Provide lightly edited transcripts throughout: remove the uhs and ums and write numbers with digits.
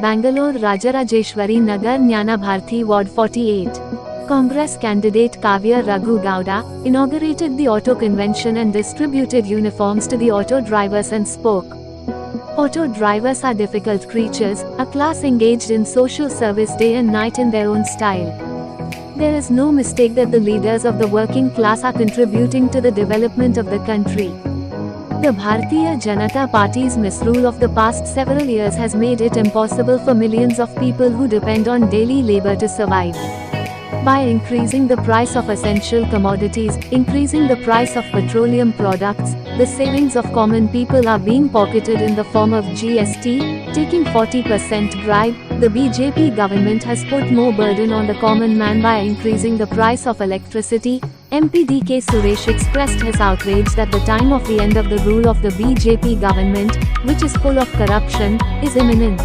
Bangalore Rajarajeshwari Nagar Jnana Bharti Ward 48. Congress candidate Kavya Raghu Gowda inaugurated the auto convention and distributed uniforms to the auto drivers and spoke. Auto drivers are difficult creatures, a class engaged in social service day and night in their own style. There is no mistake that the leaders of the working class are contributing to the development of the country. The Bharatiya Janata Party's misrule of the past several years has made it impossible for millions of people who depend on daily labor to survive. By increasing the price of essential commodities, increasing the price of petroleum products, the savings of common people are being pocketed in the form of GST, taking 40% bribe. The BJP government has put more burden on the common man by increasing the price of electricity. MP D.K. Suresh expressed his outrage that the time of the end of the rule of the BJP government, which is full of corruption, is imminent.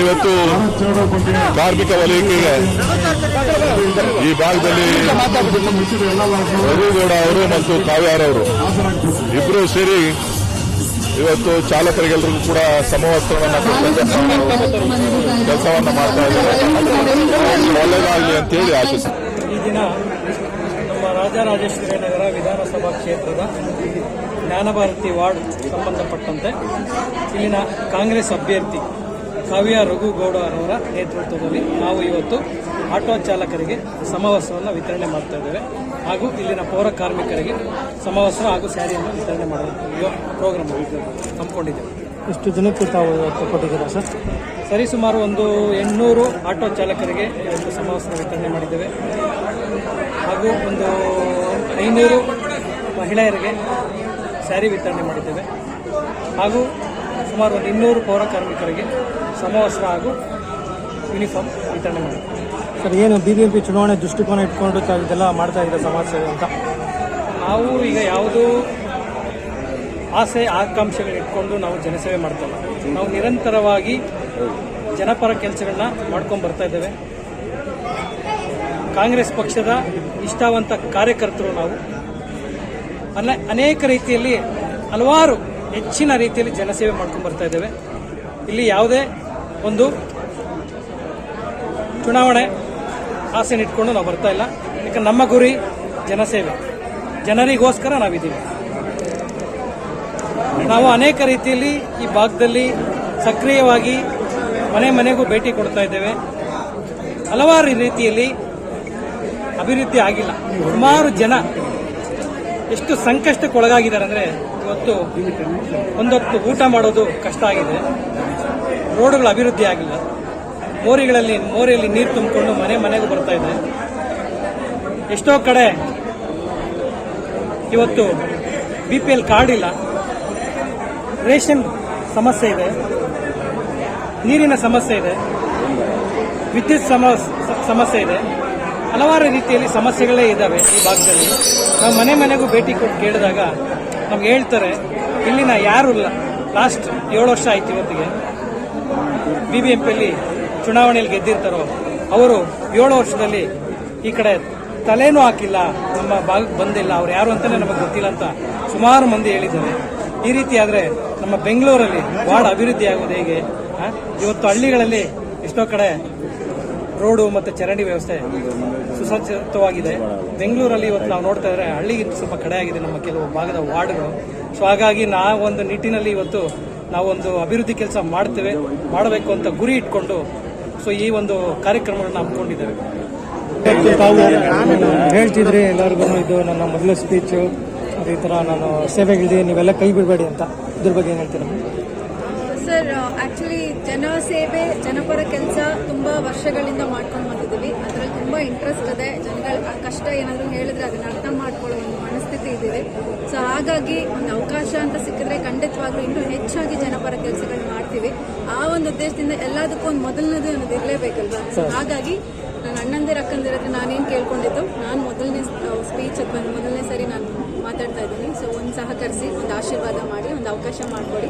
ಇವತ್ತು ಕಾರ್ಮಿಕ ವಲಯಕ್ಕೆ ಈ ಭಾಗದಲ್ಲಿ ರಘುಗೌಡ ಅವರು ಮತ್ತು ಕಾವ್ಯಾರವರು ಇಬ್ಬರು ಸೇರಿ ಇವತ್ತು ಚಾಲಕರಿಗೆಲ್ಲರಿಗೂ ಕೂಡ ಸಮವಸ್ತ್ರವನ್ನು ಕೆಲಸವನ್ನು ಮಾಡ್ತಾ ಇದ್ದಾರೆ. ಒಳ್ಳೆಯದಾಗಲಿ ಅಂತೇಳಿ ಆಶಿಸ್ತಾರೆ. ಈ ದಿನ ನಮ್ಮ ರಾಜರಾಜೇಶ್ವರಿ ನಗರ ವಿಧಾನಸಭಾ ಕ್ಷೇತ್ರದ ಜ್ಞಾನಭಾರತಿ ವಾರ್ಡ್ ಸಂಬಂಧಪಟ್ಟಂತೆ ಇಲ್ಲಿನ ಕಾಂಗ್ರೆಸ್ ಅಭ್ಯರ್ಥಿ ಕಾವ್ಯ ರಘುಗೌಡ ಅವರ ನೇತೃತ್ವದಲ್ಲಿ ನಾವು ಇವತ್ತು ಆಟೋ ಚಾಲಕರಿಗೆ ಸಮವಸ್ತ್ರವನ್ನು ವಿತರಣೆ ಮಾಡ್ತಾ ಇದ್ದೇವೆ. ಹಾಗೂ ಇಲ್ಲಿನ ಪೌರ ಕಾರ್ಮಿಕರಿಗೆ ಸಮವಸ್ತ್ರ ಹಾಗೂ ಸ್ಯಾರಿಯನ್ನು ವಿತರಣೆ ಮಾಡುವ ಪ್ರೋಗ್ರಾಮ್ ಹಮ್ಮಿಕೊಂಡಿದ್ದೇವೆ. ಎಷ್ಟು ಜನಕ್ಕೆ ತಾವು ಕೊಟ್ಟಿದ್ದೀರಾ ಸರ್? ಸರಿಸುಮಾರು ಒಂದು 800 ಆಟೋ ಚಾಲಕರಿಗೆ ಒಂದು ಸಮವಸ್ತ್ರ ವಿತರಣೆ ಮಾಡಿದ್ದೇವೆ. ಹಾಗೂ ಒಂದು 500 ಮಹಿಳೆಯರಿಗೆ ಸ್ಯಾರಿ ವಿತರಣೆ ಮಾಡಿದ್ದೇವೆ. ಹಾಗೂ ಸುಮಾರು ಒಂದು 200 ಪೌರ ಕಾರ್ಮಿಕರಿಗೆ ಸಮವಸ್ತ್ರ ಹಾಗೂ ಯೂನಿಫಾರ್ಮ್ ವಿತರಣೆ ಮಾಡಿದ್ದೇವೆ. ಸರ್, ಏನು ಬಿಬಿಎಂಪಿ ಚುನಾವಣೆ ದೃಷ್ಟಿಕೋನ ಇಟ್ಕೊಂಡು ಇದೆಲ್ಲ ಮಾಡ್ತಾ ಇದ್ದಾರೆ ಸಮಾಜ ಸೇವೆ ಅಂತ? ನಾವು ಈಗ ಯಾವುದು ಆಸೆ ಆಕಾಂಕ್ಷೆಗಳು ಇಟ್ಕೊಂಡು ನಾವು ಜನಸೇವೆ ಮಾಡ್ತೇವೆ. ನಾವು ನಿರಂತರವಾಗಿ ಜನಪರ ಕೆಲಸಗಳನ್ನ ಮಾಡ್ಕೊಂಡು ಬರ್ತಾ ಇದ್ದೇವೆ. ಕಾಂಗ್ರೆಸ್ ಪಕ್ಷದ ನಿಷ್ಠಾವಂತ ಕಾರ್ಯಕರ್ತರು ನಾವು ಅನೇಕ ರೀತಿಯಲ್ಲಿ ಹಲವಾರು ಹೆಚ್ಚಿನ ರೀತಿಯಲ್ಲಿ ಜನಸೇವೆ ಮಾಡ್ಕೊಂಡು ಬರ್ತಾ ಇದ್ದೇವೆ. ಇಲ್ಲಿ ಯಾವುದೇ ಒಂದು ಚುನಾವಣೆ ಆಸೆ ಇಟ್ಕೊಂಡು ನಾವು ಬರ್ತಾ ಇಲ್ಲ. ಯಾಕಂದ್ರೆ ನಮ್ಮ ಗುರಿ ಜನಸೇವೆ, ಜನರಿಗೋಸ್ಕರ ನಾವಿದ್ದೀವಿ. ನಾವು ಅನೇಕ ರೀತಿಯಲ್ಲಿ ಈ ಭಾಗದಲ್ಲಿ ಸಕ್ರಿಯವಾಗಿ ಮನೆ ಮನೆಗೂ ಭೇಟಿ ಕೊಡ್ತಾ ಇದ್ದೇವೆ. ಹಲವಾರು ರೀತಿಯಲ್ಲಿ ಅಭಿವೃದ್ಧಿ ಆಗಿಲ್ಲ. ಸುಮಾರು ಜನ ಎಷ್ಟು ಸಂಕಷ್ಟಕ್ಕೊಳಗಾಗಿದ್ದಾರೆ ಅಂದರೆ ಇವತ್ತು ಒಂದೊತ್ತು ಊಟ ಮಾಡೋದು ಕಷ್ಟ ಆಗಿದೆ. ರೋಡ್ಗಳು ಅಭಿವೃದ್ಧಿ ಆಗಿಲ್ಲ. ಮೋರಿಯಲ್ಲಿ ನೀರು ತುಂಬಿಕೊಂಡು ಮನೆ ಮನೆಗೂ ಬರ್ತಾ ಇದೆ. ಎಷ್ಟೋ ಕಡೆ ಇವತ್ತು BPL ಕಾರ್ಡ್ ಇಲ್ಲ, ರೇಷನ್ ಸಮಸ್ಯೆ ಇದೆ, ನೀರಿನ ಸಮಸ್ಯೆ ಇದೆ, ವಿದ್ಯುತ್ ಸಮಸ್ಯೆ ಇದೆ. ಹಲವಾರು ರೀತಿಯಲ್ಲಿ ಸಮಸ್ಯೆಗಳೇ ಇದ್ದಾವೆ ಈ ಭಾಗದಲ್ಲಿ. ನಾವು ಮನೆ ಮನೆಗೂ ಭೇಟಿ ಕೊಟ್ಟು ಕೇಳಿದಾಗ ನಮ್ಗೆ ಹೇಳ್ತಾರೆ ಇಲ್ಲಿನ ಯಾರು ಇಲ್ಲ, ಲಾಸ್ಟ್ 7 ವರ್ಷ ಆಯ್ತು ಇವತ್ತಿಗೆ BBMPಯಲ್ಲಿ ಚುನಾವಣೆಯಲ್ಲಿ ಗೆದ್ದಿರ್ತಾರೋ ಅವರು 7 ವರ್ಷದಲ್ಲಿ ಈ ಕಡೆ ತಲೆನೂ ಹಾಕಿಲ್ಲ, ನಮ್ಮ ಭಾಗಕ್ಕೆ ಬಂದಿಲ್ಲ, ಅವ್ರು ಯಾರು ಅಂತಾನೆ ನಮಗೆ ಗೊತ್ತಿಲ್ಲ ಅಂತ ಸುಮಾರು ಮಂದಿ ಹೇಳಿದ್ದಾರೆ. ಈ ರೀತಿ ಆದರೆ ನಮ್ಮ ಬೆಂಗಳೂರಲ್ಲಿ ವಾರ್ಡ್ ಅಭಿವೃದ್ಧಿ ಆಗೋದು ಹೇಗೆ? ಇವತ್ತು ಹಳ್ಳಿಗಳಲ್ಲಿ ಎಷ್ಟೋ ಕಡೆ ರೋಡು ಮತ್ತು ಚರಂಡಿ ವ್ಯವಸ್ಥೆ ಸುಸಜ್ಜಿತವಾಗಿದೆ. ಬೆಂಗಳೂರಲ್ಲಿ ಇವತ್ತು ನಾವು ನೋಡ್ತಾ ಇದ್ರೆ ಹಳ್ಳಿಗಿಂತ ಸ್ವಲ್ಪ ಕಡೆ ಆಗಿದೆ ನಮ್ಮ ಕೆಲವು ಭಾಗದ ವಾರ್ಡ್ಗಳು. ಸೊ ಹಾಗಾಗಿ ನಾವೊಂದು ನಿಟ್ಟಿನಲ್ಲಿ ಇವತ್ತು ನಾವೊಂದು ಅಭಿವೃದ್ಧಿ ಕೆಲಸ ಮಾಡಬೇಕು ಅಂತ ಗುರಿ ಇಟ್ಕೊಂಡು ಸೊ ಈ ಒಂದು ಕಾರ್ಯಕ್ರಮಗಳನ್ನ ಹಮ್ಮಿಕೊಂಡಿದ್ದೇವೆ. ತಾವು ಹೇಳ್ತಿದ್ರಿ ಎಲ್ಲರಿಗೂ ಇದು ನನ್ನ ಮೊದಲ ಸ್ಪೀಚು, ಈ ಥರ ನಾನು ಸೇವೆಗಳಿದೆ, ನೀವೆಲ್ಲ ಕೈ ಬಿಡಬೇಡಿ ಅಂತ. ಇದ್ರ ಬಗ್ಗೆ ಏನು ಹೇಳ್ತೀರಾ? ಸರ್, ಆಕ್ಚುಲಿ ಜನ ಸೇವೆ, ಜನಪರ ಕೆಲಸ ತುಂಬ ವರ್ಷಗಳಿಂದ ಮಾಡ್ಕೊಂಡು ಬಂದಿದ್ದೀವಿ. ಅದರಲ್ಲಿ ತುಂಬ ಇಂಟ್ರೆಸ್ಟ್ ಇದೆ. ಜನಗಳ ಕಷ್ಟ ಏನಾದರೂ ಹೇಳಿದ್ರೆ ಅದನ್ನ ಅರ್ಥ ಮಾಡ್ಕೊಳ್ಳೋ ಒಂದು ಮನಸ್ಥಿತಿ ಇದ್ದೀವಿ. ಸೊ ಹಾಗಾಗಿ ಒಂದು ಅವಕಾಶ ಅಂತ ಸಿಕ್ಕಿದ್ರೆ ಖಂಡಿತವಾಗ್ಲೂ ಇನ್ನೂ ಹೆಚ್ಚಾಗಿ ಜನಪರ ಕೆಲಸಗಳು ಮಾಡ್ತೀವಿ. ಆ ಒಂದು ಉದ್ದೇಶದಿಂದ ಎಲ್ಲದಕ್ಕೂ ಒಂದು ಮೊದಲನೇದು ಅನ್ನೋದು ಇರಲೇಬೇಕಲ್ವಾ. ಸೊ ಹಾಗಾಗಿ ನನ್ನ ಅಣ್ಣಂದಿರ ಅಕ್ಕಂದಿರದ್ರೆ ನಾನೇನು ಕೇಳ್ಕೊಂಡಿದ್ದು, ನಾನು ಮೊದಲನೇ ಸ್ಪೀಚ್ ಅಥವಾ ಮೊದಲನೇ ಸರಿ ನಾನು ಮಾತಾಡ್ತಾ ಇದ್ದೀನಿ. ಸೊ ಒಂದು ಸಹಕರಿಸಿ, ಒಂದು ಆಶೀರ್ವಾದ ಮಾಡಿ, ಒಂದು ಅವಕಾಶ ಮಾಡಿಕೊಡಿ.